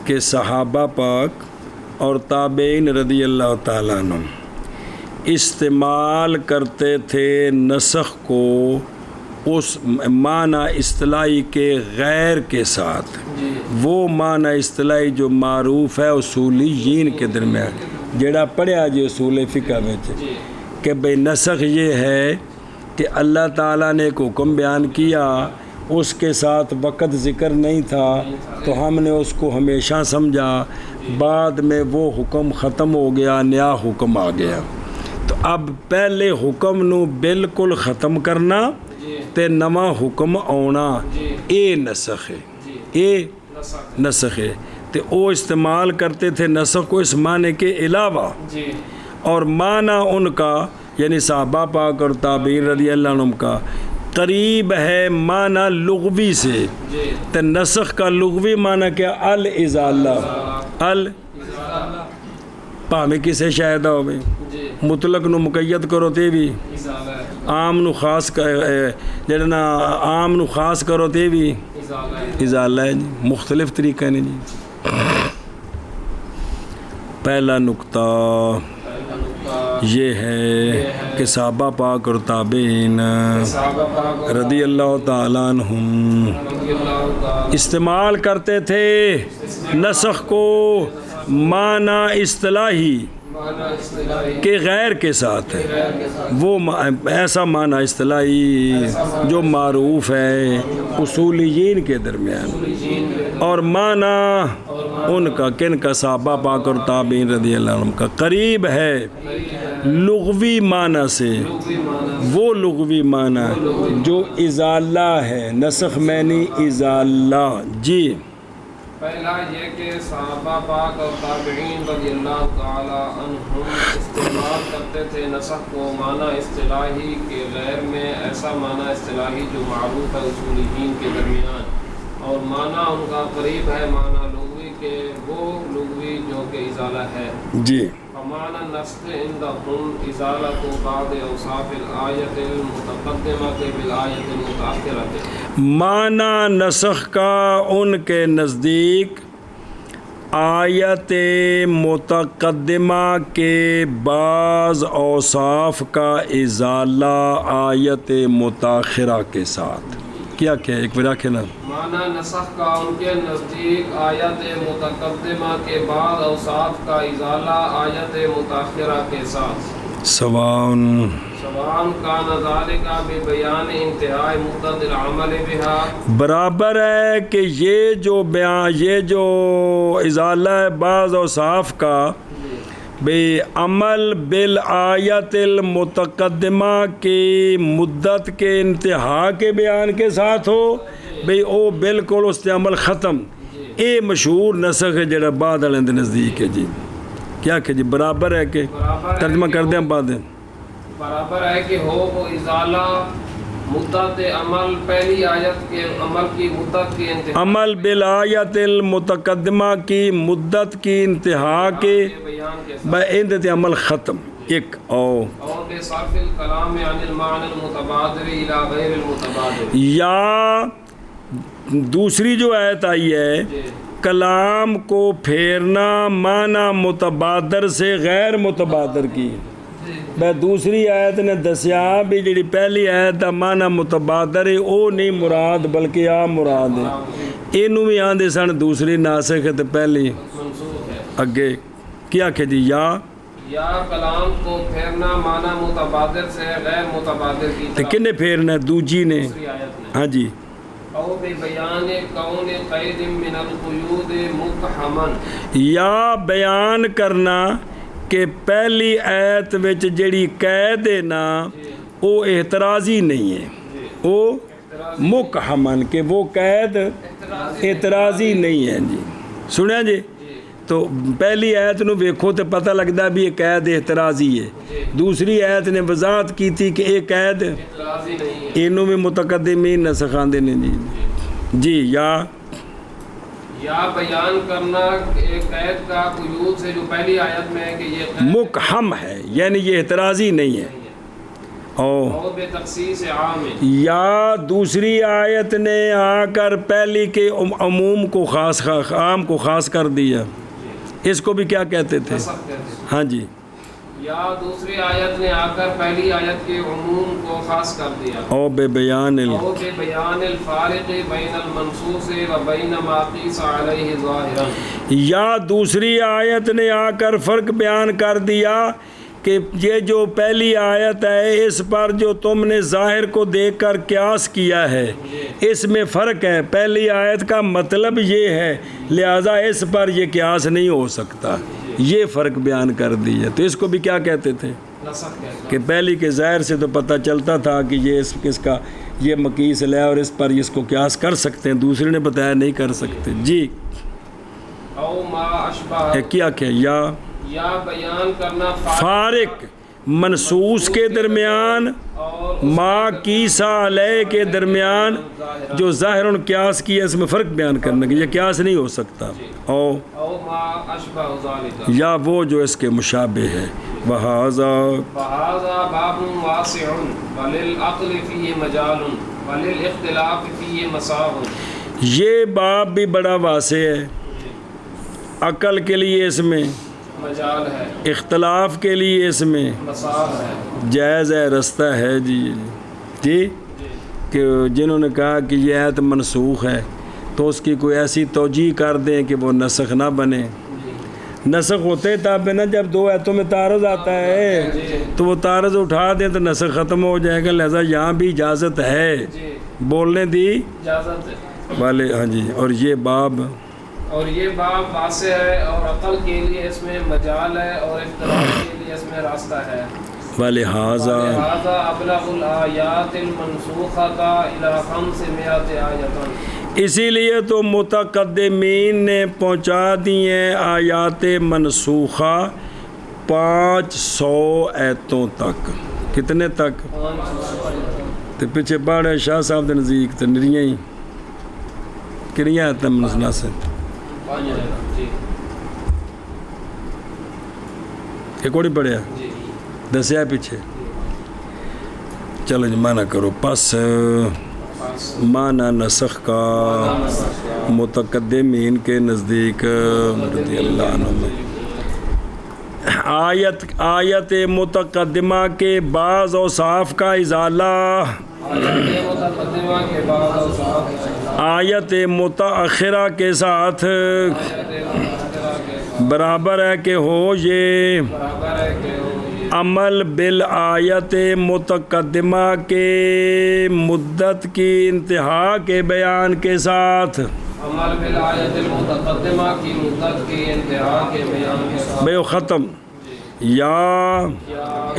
کہ صحابہ پاک اور تابعین رضی اللہ تعالیٰ عنہ استعمال کرتے تھے نسخ کو اس معنی اصطلاحی کے غیر کے ساتھ، وہ معنی اصطلاحی جو معروف ہے اصولیین کے درمیان، جڑا پڑھیا جی اصول فقہ میں کہ بھئی نسخ یہ ہے کہ اللہ تعالیٰ نے ایک حکم بیان کیا، اس کے ساتھ وقت ذکر نہیں تھا تو ہم نے اس کو ہمیشہ سمجھا، بعد میں وہ حکم ختم ہو گیا، نیا حکم آ گیا. تو اب پہلے حکم نو بالکل ختم کرنا تے نواں حکم آنا، اے نسخ ہے، اے نسخ ہے. تے وہ استعمال کرتے تھے نسخ کو اس معنی کے علاوہ، اور معنی ان کا یعنی صحابہ پاک اور تابعین رضی اللہ عنہم کا قریب ہے معنی لغوی سے. تے نسخ کا لغوی معنی کیا؟ الازالہ. پاویں کسے شاہدہ ہوئے، مطلق نو مقید کرو تے بھی، عام نو خاص جڑنا عام نو خاص کرو تے بھی ازالہ ہے جی. مختلف طریقہ نے جی. پہلا نقطہ یہ ہے کہ صحابہ پاک اور تابعین رضی اللہ تعالیٰ عنہم استعمال کرتے تھے نسخ کو معنی اصطلاحی کے غیر کے ساتھ، وہ ایسا معنی اصطلاحی جو معروف ہے اصولیین کے درمیان، اور معنی ان کا کن کا صحابہ پاک اور تابعین رضی اللہ عنہ کا قریب ہے لغوی معنی سے، وہ لغوی معنی جو ازالہ ہے. نسخ معنی ازالہ. جی پہلا یہ کہ صحابہ پاک اور تابعین رضی اللہ تعالی عنہم استعمال کرتے تھے نسخ کو معنی اصطلاحی کے غیر میں، ایسا معنی اصطلاحی جو معروف ہے اصولیین کے درمیان، اور معنی ان کا قریب ہے معنی لغوی کے، وہ لغوی جو کہ ازالہ ہے. جی فمعنى النسخ عندهم ازالة بعض اوصاف الآیت المتقدمہ بالآیت المتأخرہ. معنی نسخ کا ان کے نزدیک آیت متقدمہ کے بعض اوصاف کا ازالہ آیت متأخرہ کے ساتھ. کیا ایک بار آخر نا. معنی نسخ کا ان کے نزدیک آیت متقدمہ کے بعد اوصاف کا ازالہ آیت متأخرہ کے ساتھ. سواء کان ذالک ببیان انتہاء مدت العمل بها، برابر ہے کہ یہ جو بیان، یہ جو ازالہ ہے بعض اوصاف کا بے عمل بالآیت المتقدمہ کی مدت کے انتہا کے بیان کے ساتھ ہو، بھئی او بالکل اس تے عمل ختم. اے مشہور نسخ ہے جڑا بعد والے دے نزدیک ہے. جی کیا کہ جی برابر ہے کہ ترجمہ کر دیں بعد برابر ہے کہ ہو وہ ازالہ مدت عمل پہلی آیت کے عمل کی مدت کی انتہا، عمل بالآیت المتقدمہ کی مدت کی انتہا کے بیان کے بے عمل ختم. ایک اور بے صرف الکلام عن المعنى المتبادر الى غیر المتبادر، یا دوسری جو آیت آئی ہے کلام کو پھیرنا معنی متبادر سے غیر متبادر کی. میں دوسری آیت نے دسیا بھی جڑی پہلی آیت دا معنی متبادر ہے او نہیں مراد بلکہ آ مراد ہے. اینو بھی آندے سن دوسری ناسخ ہے تے پہلی منسوخ ہے. اگے کیا کہ جی یا کلام کو پھیرنا معنی متبادر سے غیر متبادر کی تے کنے پھیرنا ہے؟ دوجی نے. دوسری آیت نے. ہاں جی. او بے بیان کون قید من القیود مقحمن، یا بیان کرنا کہ پہلی آیت وچ جڑی قید ہے نا وہ اعتراضی نہیں ہے، وہ مقحمن کہ وہ قید اعتراضی نہیں ہے جی. سنیا جی. تو پہلی آیت نو ویکھو تو پتہ لگتا بھی یہ قید اعتراضی ہے. دوسری آیت نے وضاحت کی تھی کہ یہ قید انہوں میں متقدمین نسخ آندے نے جی. جی یا بیان کرنا قید کا قیود سے جو پہلی آیت میں ہے کہ یہ قید مقحم ہے یعنی یہ اعتراضی نہیں ہے. اور بے تخصیص عام ہے. یا دوسری آیت نے آ کر پہلی کے عموم کو خاص عام کو خاص کر دیا. اس کو بھی کیا کہتے تھے؟ ہاں جی. یا دوسری آیت نے آ کر پہلی آیت کے عموم کو خاص کر دیا. او بے بیان الفارق بین المنصوص و بین ما قیس علیہ ظاہرا. یا دوسری آیت نے آ کر فرق بیان کر دیا کہ یہ جو پہلی آیت ہے اس پر جو تم نے ظاہر کو دیکھ کر قیاس کیا ہے اس میں فرق ہے. پہلی آیت کا مطلب یہ ہے لہذا اس پر یہ قیاس نہیں ہو سکتا. یہ فرق بیان کر دیا. تو اس کو بھی کیا کہتے تھے کہ پہلی کے ظاہر سے تو پتہ چلتا تھا کہ یہ اس کا یہ مقیس ہے اور اس پر اس کو قیاس کر سکتے ہیں. دوسرے نے بتایا نہیں کر سکتے. جی او ما اشبہ کیا کہ یا بیان کرنا فارق منصوص کے درمیان ما قیسا علیہ کے درمیان جو ظاہر قیاس کیا اس میں فرق بیان کرنا کہ یہ قیاس نہیں ہو سکتا. او ما اشبہ ذالک یا وہ جو اس کے مشابہ ہے. وہذا باب واسع وللعقل فیہ مجال وللاختلاف فیہ مساغ. یہ باب بھی بڑا واسع ہے. عقل کے لیے اس میں مجال ہے، اختلاف کے لیے اس میں مساغ ہے، جائز ہے رستہ ہے. جی جی کہ جنہوں نے کہا کہ یہ آیت منسوخ ہے تو اس کی کوئی ایسی توجیہ کر دیں کہ وہ نسخ نہ بنے. نسخ ہوتے تب نا جب دو آیتوں میں تعارض آتا ہے تو وہ تعارض اٹھا دیں تو نسخ ختم ہو جائے گا. لہذا یہاں بھی اجازت ہے بولنے دی اجازت والے. ہاں جی. اور یہ باب واسع ہے اور عقل کے لیے اس میں مجال ہے اور اختلاف کے لیے اس میں راستہ ہے. ولہذا ابلغ الآیات المنسوخۃ الی 500 آیۃ. اسی لیے تو متقدمین نے پہنچا دی ہیں آیات منسوخہ 500 آیتوں تک. کتنے تک؟ تو پیچھے پڑھے شاہ صاحب کے نزدیک تو نریاں ہی کنیاں آیتیں منسوخ سے ایک اور پڑھیا دسیا پیچھے. چلو جی مانا کرو. پس مانا نسخ کا متقدمین کے نزدیک رضی اللہ عنہ آیت متقدمہ کے بعض اوصاف کا ازالہ آیت متأخرہ کے ساتھ برابر ہے کہ ہو یہ عمل بالآیت متقدمہ کے مدت کی انتہا کے بیان کے ساتھ عمل بالآیت المتقدمہ کی مدت کی انتہا کے بیان کے ساتھ بے ختم. یا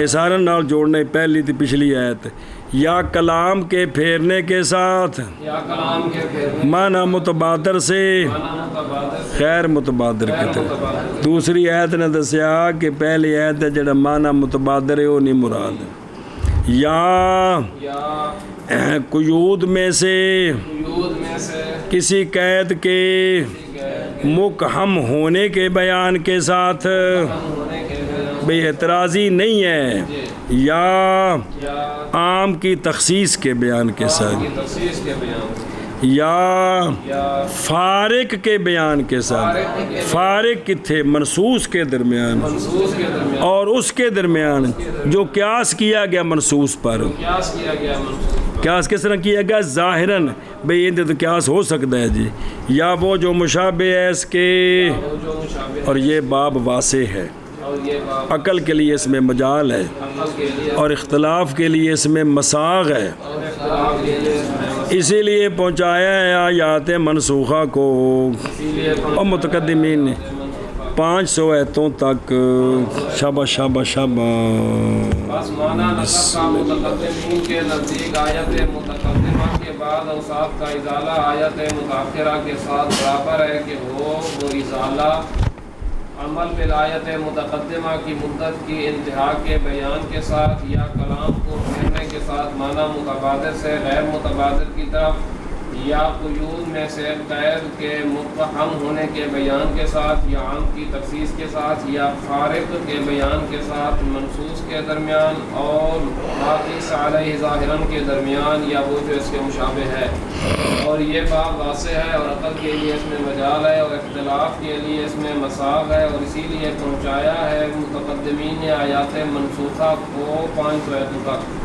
اشارہ نال جوڑنے پہلی تھی پچھلی آیت. یا کلام کے پھیرنے کے ساتھ یا کلام کے پھیرنے معنی متبادر سے خیر متبادر کے تھے. دوسری آیت نے دسیا کہ پہلی آیت ہے جڑا معنی متبادر ہے وہ نہیں مراد. یا قیود میں سے کسی قید کے مقحم ہونے کے بیان کے ساتھ بے اعتراضی نہیں ہے. یا عام کی تخصیص کے بیان کے ساتھ یا فارق کے بیان کے ساتھ. فارق کتھے؟ منصوص کے درمیان اور اس کے درمیان جو قیاس کیا گیا منصوص پر. قیاس کس طرح کیا گیا؟ ظاہراً بھئی اندر تو قیاس ہو سکتا ہے جی. یا وہ جو مشابہ ہے اس کے. اور یہ باب واسع ہے. عقل کے لیے اس میں مجال ہے اور اختلاف کے لیے اس میں مساغ ہے. اسی لیے پہنچایا ہے آیات منسوخہ کو اور متقدمین نے 500 آیتوں تک. شاباش شاباش شاباش. بس معنی نسخ کا متقدمین کے نزدیک آیت متقدمہ کے بعد اوصاف کا ازالہ آیت متاخرہ کے ساتھ برابر ہے کہ وہ ازالہ عمل بالآیت متقدمہ کی مدت کی انتہا کے بیان کے ساتھ یا کلام کو پھیرنے کے ساتھ معنی متبادر سے غیر متبادر کی طرف یا قیود میں سے قید کے متفہم ہونے کے بیان کے ساتھ یا عام کی تخصیص کے ساتھ یا فارق کے بیان کے ساتھ منصوص کے درمیان اور ناقص علیہ ظاہراً کے درمیان یا وہ جو اس کے مشابہ ہے. اور یہ باب واضح ہے اور عقل کے لیے اس میں مجال ہے اور اختلاف کے لیے اس میں مساغ ہے اور اسی لیے پہنچایا ہے متقدمین نے آیات منسوخہ کو 500 آیتوں تک.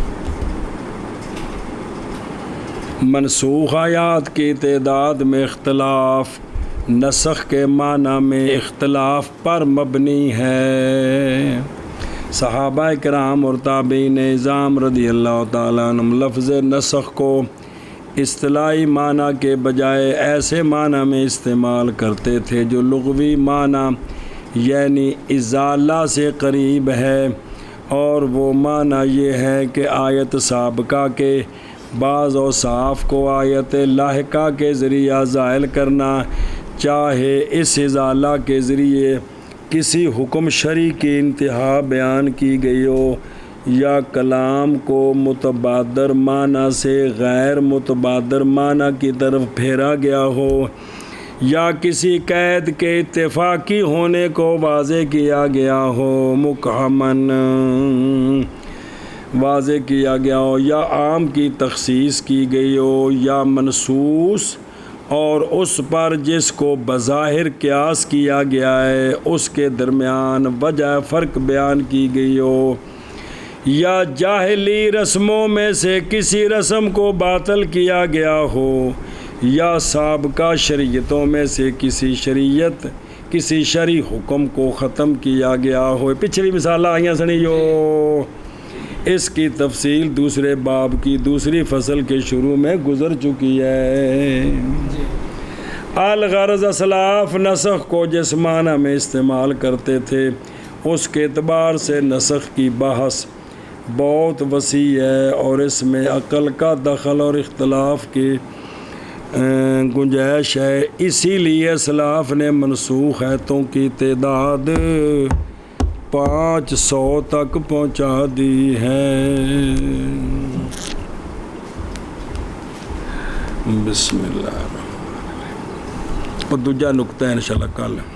منسوخ آیات کی تعداد میں اختلاف نسخ کے معنی میں اختلاف پر مبنی ہے. صحابہ کرام اور تابعین اعظام رضی اللہ تعالیٰ عنہم لفظ نسخ کو اصطلاحی معنی کے بجائے ایسے معنی میں استعمال کرتے تھے جو لغوی معنی یعنی ازالہ سے قریب ہے، اور وہ معنی یہ ہے کہ آیت سابقہ کے بعض اوصاف کو آیت لاحقہ کے ذریعہ زائل کرنا، چاہے اس ازالہ کے ذریعے کسی حکم شرعی کی انتہا بیان کی گئی ہو یا کلام کو متبادر معنی سے غیر متبادر معنی کی طرف پھیرا گیا ہو، یا کسی قید کے اتفاقی ہونے کو واضح کیا گیا ہو، مکہمن واضح کیا گیا ہو، یا عام کی تخصیص کی گئی ہو، یا منصوص اور اس پر جس کو بظاہر قیاس کیا گیا ہے اس کے درمیان وجہ فرق بیان کی گئی ہو، یا جاہلی رسموں میں سے کسی رسم کو باطل کیا گیا ہو، یا سابقہ شریعتوں میں سے کسی شرعی حکم کو ختم کیا گیا ہو. پچھلی مثال آئیاں سنیو. اس کی تفصیل دوسرے باب کی دوسری فصل کے شروع میں گزر چکی ہے. الغرض اسلاف نسخ کو جس معنی میں استعمال کرتے تھے اس کے اعتبار سے نسخ کی بحث بہت وسیع ہے اور اس میں عقل کا دخل اور اختلاف کی گنجائش ہے. اسی لیے اسلاف نے منسوخ آیتوں کی تعداد 500 تک پہنچا دی ہے. بسم اللہ. اور دوجا نقطہ انشاءاللہ کل